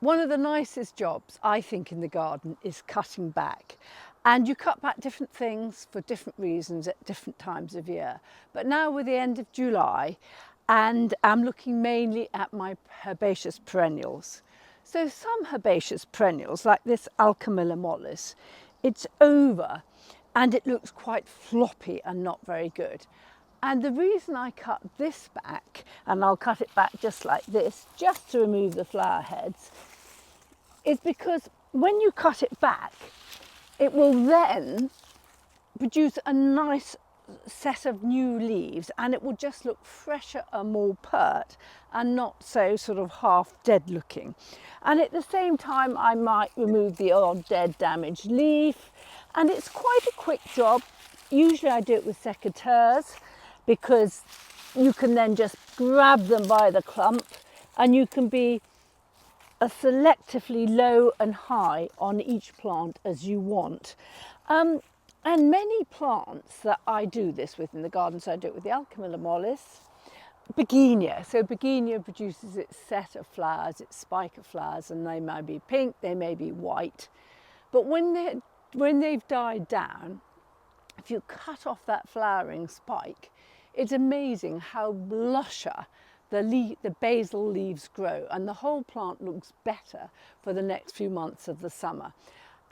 One of the nicest jobs, I think, in the garden is cutting back. And you cut back different things for different reasons at different times of year. But now we're the end of July and I'm looking mainly at my herbaceous perennials. So some herbaceous perennials, like this Alchemilla mollis, it's over and it looks quite floppy and not very good. And the reason I cut this back, and I'll cut it back just like this, just to remove the flower heads, is because when you cut it back, it will then produce a nice set of new leaves and it will just look fresher and more pert and not so sort of half dead looking. And at the same time, I might remove the odd dead damaged leaf, and it's quite a quick job. Usually I do it with secateurs because you can then just grab them by the clump and you can be as selectively low and high on each plant as you want. And many plants that I do this with in the garden, so I do it with the Alchemilla mollis, Bergenia. So Bergenia produces its set of flowers, its spike of flowers, and they may be pink, they may be white. But when they've died down, if you cut off that flowering spike, it's amazing how lusher the basal leaves grow, and the whole plant looks better for the next few months of the summer.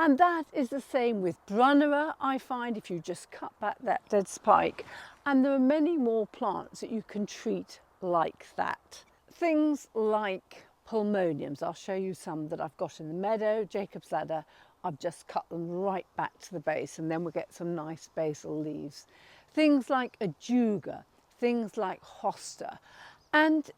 And that is the same with Brunnera, I find, if you just cut back that dead spike. And there are many more plants that you can treat like that. Things like pulmoniums, I'll show you some that I've got in the meadow, Jacob's ladder. I've just cut them right back to the base and then we'll get some nice basal leaves. Things like ajuga, things like hosta. And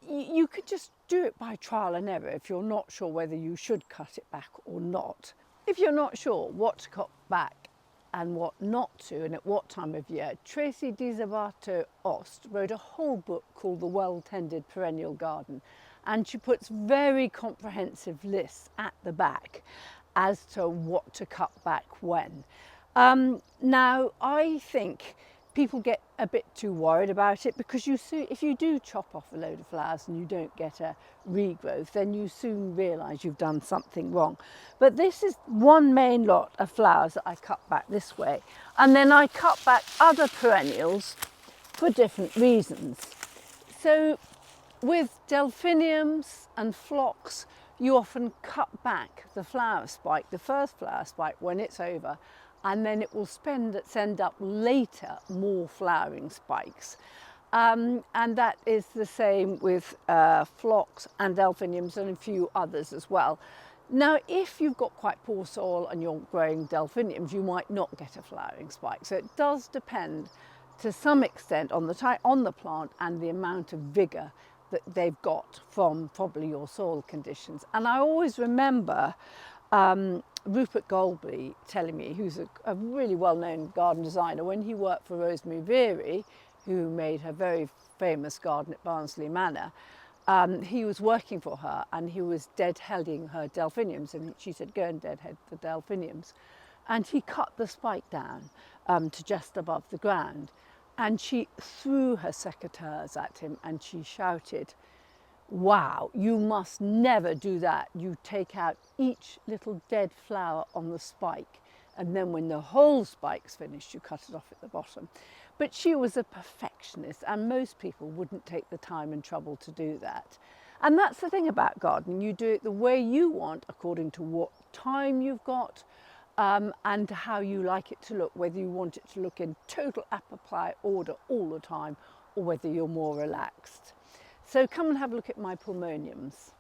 you could just do it by trial and error if you're not sure whether you should cut it back or not. If you're not sure what to cut back and what not to and at what time of year, Tracy DiSabato-Aust wrote a whole book called The Well Tended Perennial Garden, and she puts very comprehensive lists at the back as to what to cut back when. Now, I think people get a bit too worried about it because if you do chop off a load of flowers and you don't get a regrowth, then you soon realise you've done something wrong. But this is one main lot of flowers that I cut back this way. And then I cut back other perennials for different reasons. So with Delphiniums and phlox, you often cut back the flower spike, the first flower spike, when it's over, and then it will send up later more flowering spikes. And that is the same with phlox and Delphiniums and a few others as well. Now, if you've got quite poor soil and you're growing Delphiniums, you might not get a flowering spike. So it does depend to some extent on the plant and the amount of vigour that they've got from probably your soil conditions. And I always remember Rupert Golby telling me, who's a really well-known garden designer, when he worked for Rosemary Verey, who made her very famous garden at Barnsley Manor, he was working for her and he was deadheading her Delphiniums, and she said, go and deadhead the Delphiniums. And he cut the spike down to just above the ground, and she threw her secateurs at him and she shouted, wow, you must never do that. You take out each little dead flower on the spike, and then when the whole spike's finished, you cut it off at the bottom. But she was a perfectionist, and most people wouldn't take the time and trouble to do that. And that's the thing about gardening. You do it the way you want, according to what time you've got, and how you like it to look, whether you want it to look in total apple pie order all the time, or whether you're more relaxed. So come and have a look at my pulmoniums.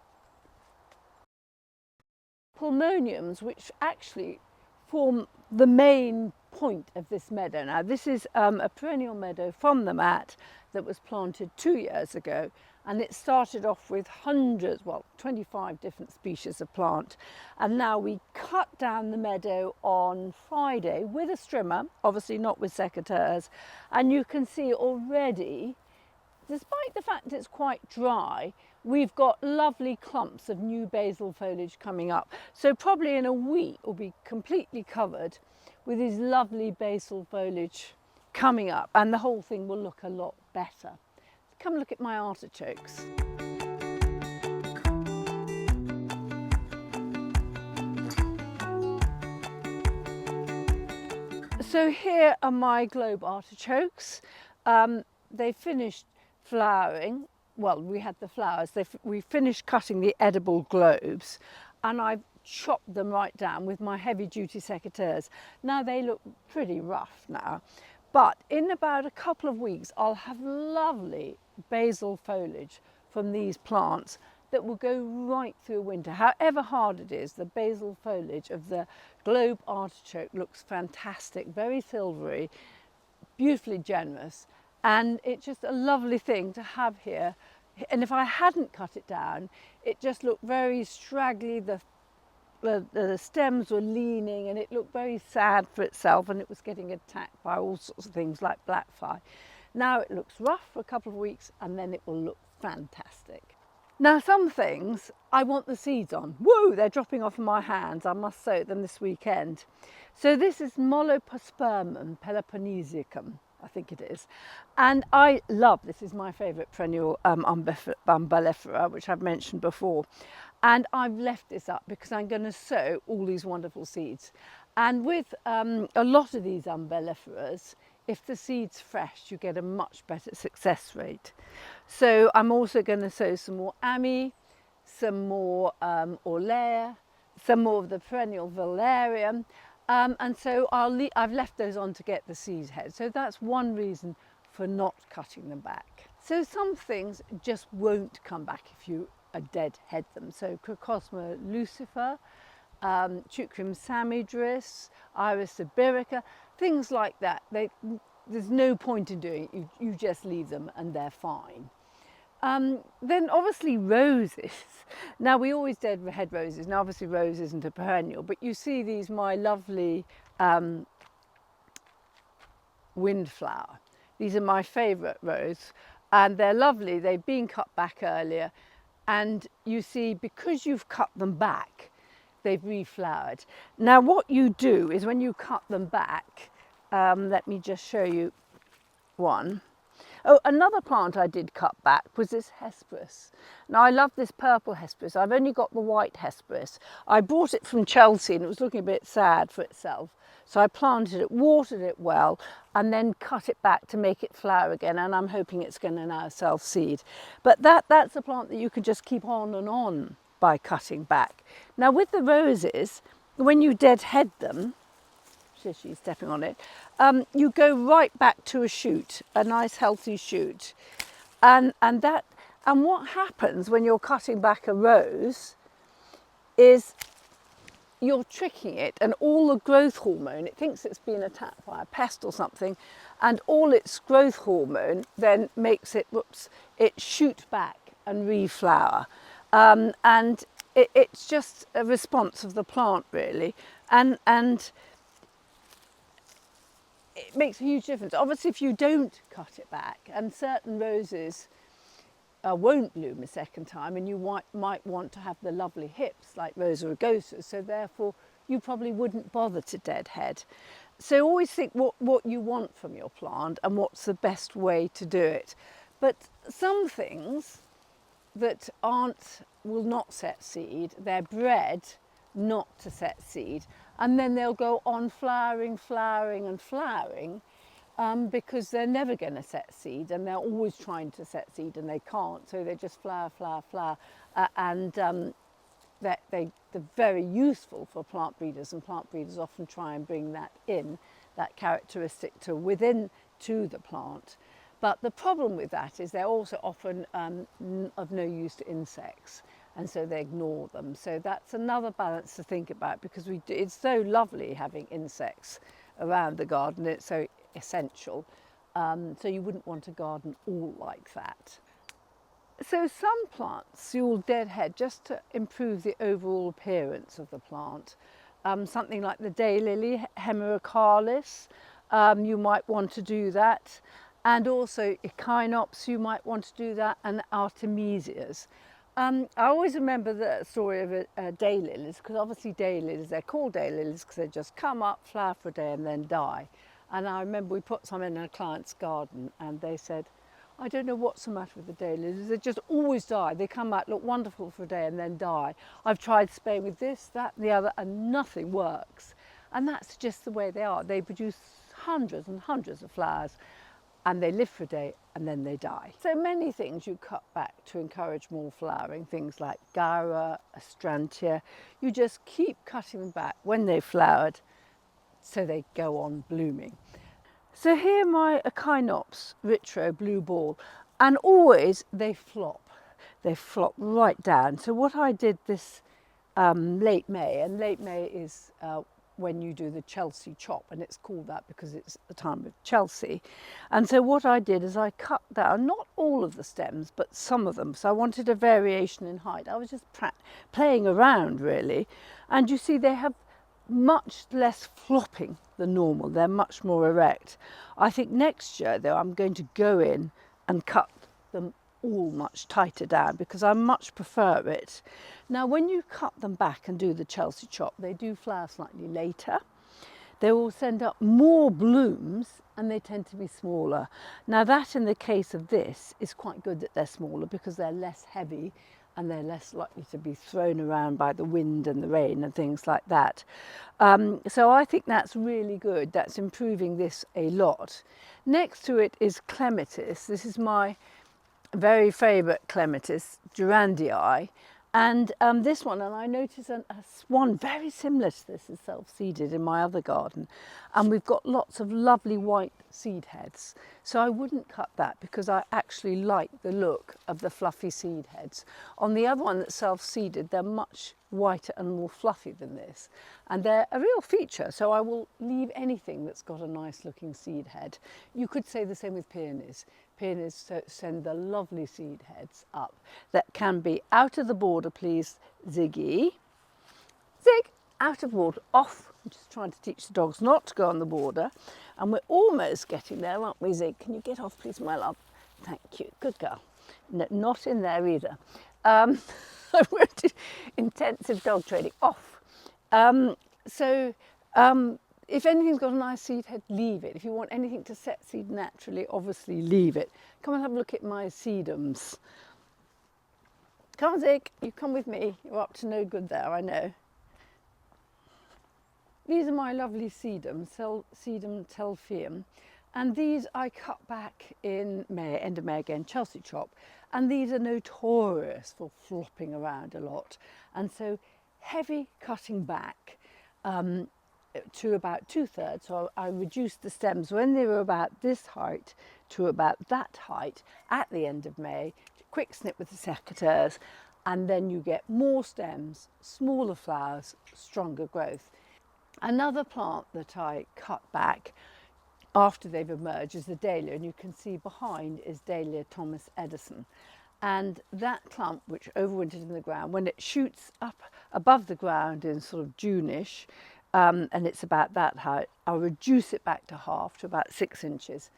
Pulmoniums, which actually form the main point of this meadow. Now, this is a perennial meadow from the mat that was planted 2 years ago, and it started off with 25 different species of plant. And now we cut down the meadow on Friday with a strimmer, obviously not with secateurs, and you can see already, despite the fact it's quite dry, we've got lovely clumps of new basal foliage coming up. So probably in a week we'll be completely covered with these lovely basal foliage coming up, and the whole thing will look a lot better. Come look at my artichokes. So here are my globe artichokes. They finished flowering. Well, we had the flowers. We finished cutting the edible globes, and I've chopped them right down with my heavy duty secateurs. Now they look pretty rough now, but in about a couple of weeks I'll have lovely basil foliage from these plants that will go right through winter. However hard it is, the basil foliage of the globe artichoke looks fantastic, very silvery, beautifully generous, and it's just a lovely thing to have here. And if I hadn't cut it down, it just looked very straggly. The stems were leaning and it looked very sad for itself, and it was getting attacked by all sorts of things like blackfly. Now it looks rough for a couple of weeks and then it will look fantastic. Now some things I want the seeds on. Whoa, they're dropping off in my hands. I must sow them this weekend. So this is Molospermum peloponnesicum, I think it is. And I love, this is my favourite perennial umbellifera, which I've mentioned before. And I've left this up because I'm going to sow all these wonderful seeds. And with a lot of these umbelliferas, if the seed's fresh, you get a much better success rate. So I'm also going to sow some more Ami, some more Orlea, some more of the perennial Valerian. And so I've left those on to get the seed head. So that's one reason for not cutting them back. So some things just won't come back if you deadhead them. So Crocosma lucifer, Chucrum samidris, Iris iberica, things like that. There's no point in doing it. You just leave them and they're fine. Then obviously roses. Now we always deadhead roses. Now obviously rose isn't a perennial, but you see these, my lovely windflower. These are my favourite rose, and they're lovely. They've been cut back earlier, and you see, because you've cut them back, they've reflowered. Now what you do is when you cut them back, let me just show you one. Oh, another plant I did cut back was this Hesperus. Now I love this purple Hesperus. I've only got the white Hesperus. I bought it from Chelsea and it was looking a bit sad for itself. So I planted it, watered it well, and then cut it back to make it flower again. And I'm hoping it's going to now self-seed. But that's a plant that you can just keep on and on by cutting back. Now with the roses, when you deadhead them, she's stepping on it, you go right back to a shoot, a nice healthy shoot. And what happens when you're cutting back a rose is you're tricking it, and all the growth hormone, it thinks it's been attacked by a pest or something, and all its growth hormone then makes it, it shoot back and reflower. And it's just a response of the plant really. And it makes a huge difference. Obviously, if you don't cut it back, and certain roses won't bloom a second time, and you might want to have the lovely hips like Rosa rugosa, so therefore you probably wouldn't bother to deadhead. So always think what you want from your plant and what's the best way to do it. But some things that will not set seed, they're bred not to set seed, and then they'll go on flowering and flowering because they're never going to set seed, and they're always trying to set seed and they can't, so they just flower, and they're very useful for plant breeders, and plant breeders often try and bring that characteristic to the plant. But the problem with that is they're also often of no use to insects, and so they ignore them. So that's another balance to think about, because it's so lovely having insects around the garden. It's so essential. So you wouldn't want a garden all like that. So some plants you'll deadhead just to improve the overall appearance of the plant. Something like the daylily, Hemerocallis, you might want to do that. And also Echinops, you might want to do that, and Artemisias. I always remember the story of daylilies, because obviously daylilies, they're called daylilies because they just come up, flower for a day and then die. And I remember we put some in a client's garden and they said, I don't know what's the matter with the daylilies, they just always die. They come out, look wonderful for a day and then die. I've tried spraying with this, that and the other, and nothing works. And that's just the way they are. They produce hundreds and hundreds of flowers, and they live for a day and then they die. So many things you cut back to encourage more flowering, things like Gyra, Astrantia. You just keep cutting them back when they've flowered so they go on blooming. So here my Echinops Ritro Blue Ball, and always they flop right down. So what I did this late May, and late May is when you do the Chelsea chop, and it's called that because it's the time of Chelsea. And so what I did is I cut down not all of the stems but some of them, so I wanted a variation in height. I was just playing around really, and you see they have much less flopping than normal. They're much more erect. I think next year though I'm going to go in and cut them all much tighter down because I much prefer it. Now when you cut them back and do the Chelsea chop, they do flower slightly later. They will send up more blooms and they tend to be smaller. Now that in the case of this is quite good that they're smaller because they're less heavy and they're less likely to be thrown around by the wind and the rain and things like that. So I think that's really good. That's improving this a lot. Next to it is Clematis. This is my very favourite Clematis, Durandii. And this one, and I noticed a swan very similar to this is self-seeded in my other garden. And we've got lots of lovely white seed heads. So I wouldn't cut that because I actually like the look of the fluffy seed heads. On the other one that's self-seeded, they're much whiter and more fluffy than this. And they're a real feature. So I will leave anything that's got a nice looking seed head. You could say the same with peonies. Peonies send the lovely seed heads up that can be out of the border, please, Ziggy. Zig, out of border, off. I'm just trying to teach the dogs not to go on the border. And we're almost getting there, aren't we, Zig? Can you get off, please, my love? Thank you. Good girl. No, not in there either. I went to intensive dog training. Off. If anything's got a nice seed head, leave it. If you want anything to set seed naturally, obviously leave it. Come and have a look at my sedums. Come on, Zig, you come with me. You're up to no good there, I know. These are my lovely sedum, sedum Delphinium. And these I cut back in May, end of May again, Chelsea chop. And these are notorious for flopping around a lot. And so heavy cutting back. To about 2/3, so I reduced the stems when they were about this height to about that height at the end of May, quick snip with the secateurs, and then you get more stems, smaller flowers, stronger growth. Another plant that I cut back after they've emerged is the dahlia, and you can see behind is Dahlia Thomas Edison. And that clump, which overwintered in the ground, when it shoots up above the ground in sort of June-ish, and it's about that height, I'll reduce it back to half, to about 6 inches.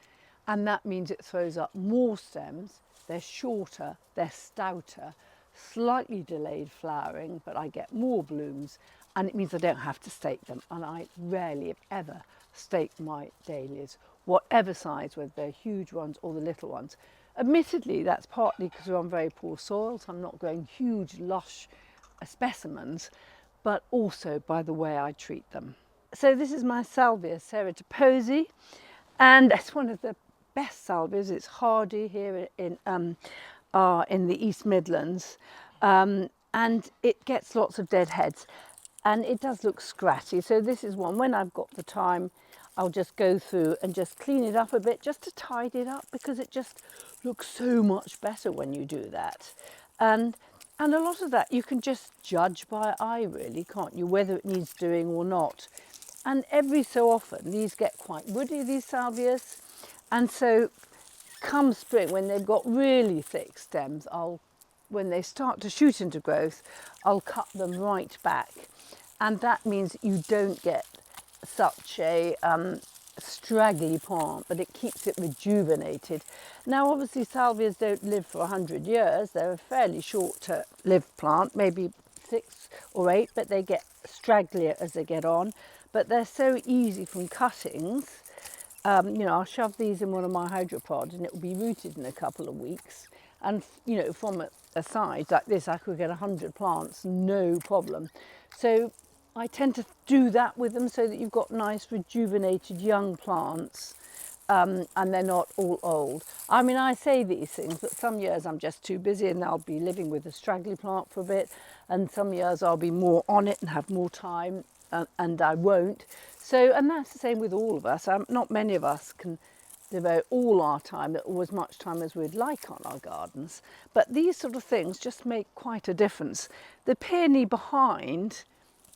And that means it throws up more stems, they're shorter, they're stouter, slightly delayed flowering, but I get more blooms, and it means I don't have to stake them. And I rarely, if ever, stake my dahlias, whatever size, whether they're huge ones or the little ones. Admittedly, that's partly because we're on very poor soil, so I'm not growing huge, lush specimens, but also by the way I treat them. So this is my salvia ceratoposi, and it's one of the best salvias. It's hardy here in the East Midlands, and it gets lots of dead heads, and it does look scratchy. So this is one, when I've got the time, I'll just go through and just clean it up a bit, just to tidy it up, because it just looks so much better when you do that. And a lot of that you can just judge by eye really, can't you, whether it needs doing or not. And every so often these get quite woody, these salvias, and so come spring, when they've got really thick stems, when they start to shoot into growth, I'll cut them right back. And that means you don't get such a straggly plant, but it keeps it rejuvenated. Now obviously salvias don't live for 100 years, they're a fairly short-lived plant, maybe 6 or 8, but they get stragglier as they get on. But they're so easy from cuttings. You know, I'll shove these in one of my hydropods and it will be rooted in a couple of weeks. And you know, from a size like this I could get 100 plants, no problem. So I tend to do that with them so that you've got nice rejuvenated young plants, and they're not all old. I mean, I say these things, but some years I'm just too busy and I'll be living with a straggly plant for a bit, and some years I'll be more on it and have more time, and I won't. So, and that's the same with all of us. Not many of us can devote all our time, or as much time as we'd like on our gardens, but these sort of things just make quite a difference. The peony behind,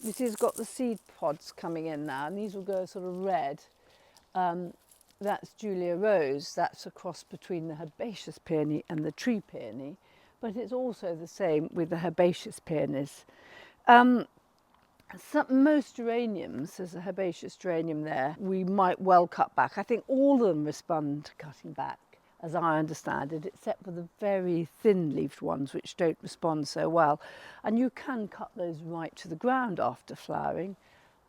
you see, it's got the seed pods coming in now, and these will go sort of red. That's Julia Rose. That's a cross between the herbaceous peony and the tree peony, but it's also the same with the herbaceous peonies. Most geraniums, there's a herbaceous geranium there, we might well cut back. I think all of them respond to cutting back, as I understand it, except for the very thin-leaved ones which don't respond so well. And you can cut those right to the ground after flowering,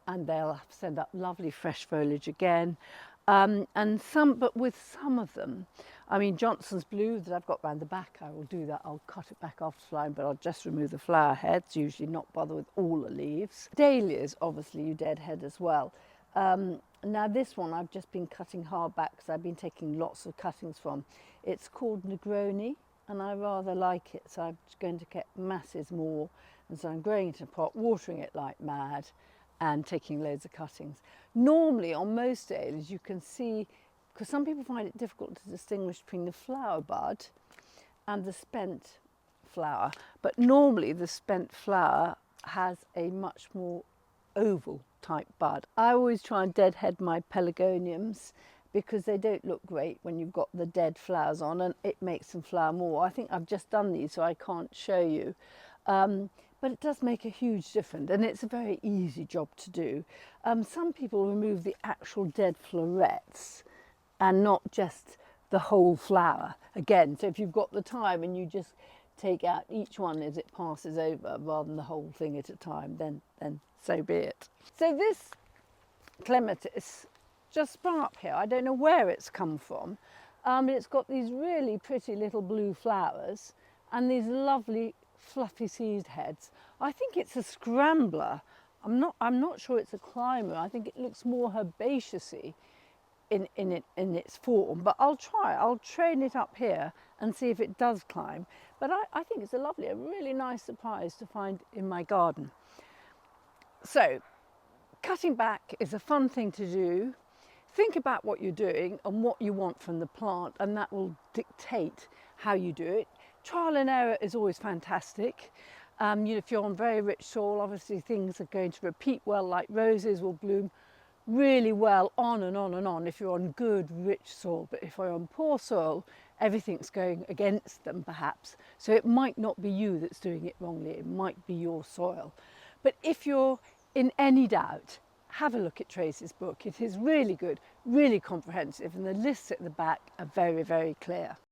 and they'll send up lovely fresh foliage again. But with some of them, I mean, Johnson's Blue that I've got round the back, I will do that. I'll cut it back after flowering, but I'll just remove the flower heads, usually not bother with all the leaves. Dahlias, obviously, you deadhead as well. Now this one I've just been cutting hard back because I've been taking lots of cuttings from. It's called Negroni, and I rather like it, so I'm going to get masses more. And so I'm growing it in a pot, watering it like mad, and taking loads of cuttings. Normally on most dahlias you can see, because some people find it difficult to distinguish between the flower bud and the spent flower, but normally the spent flower has a much more oval type bud. I always try and deadhead my pelargoniums because they don't look great when you've got the dead flowers on, and it makes them flower more. I think I've just done these so I can't show you. But it does make a huge difference, and it's a very easy job to do. Some people remove the actual dead florets and not just the whole flower. Again, so if you've got the time and you just take out each one as it passes over rather than the whole thing at a time, then so be it. So this clematis just sprung up here. I don't know where it's come from. It's got these really pretty little blue flowers and these lovely fluffy seed heads. I think it's a scrambler. I'm not sure it's a climber. I think it looks more herbaceous-y in its form, but I'll try. I'll train it up here and see if it does climb. But I think it's a really nice surprise to find in my garden. So cutting back is a fun thing to do. Think about what you're doing and what you want from the plant, and that will dictate how you do it. Trial and error is always fantastic. If you're on very rich soil, obviously things are going to repeat well, like roses will bloom really well on and on and on if you're on good, rich soil. But if you're on poor soil, everything's going against them perhaps. So it might not be you that's doing it wrongly, it might be your soil. But if you're in any doubt, have a look at Tracy's book. It is really good, really comprehensive, and the lists at the back are very, very clear.